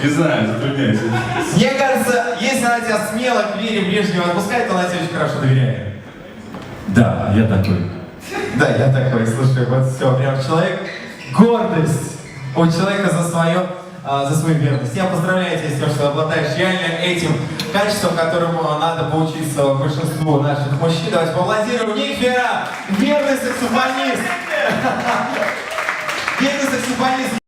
Не знаю, затрудняюсь. Мне кажется, если она тебя смело к вере ближнего отпускает, то она тебе очень хорошо доверяет. Да, я такой. Да, я такой, слушай, вот все, прям человек, гордость у человека за свою верность. Я поздравляю тебя с тем, что обладаешь реально этим качеством, которому надо поучиться большинству наших мужчин. Давайте поаплодируем. Ник Фера, верный саксофонист. Верный саксофонист.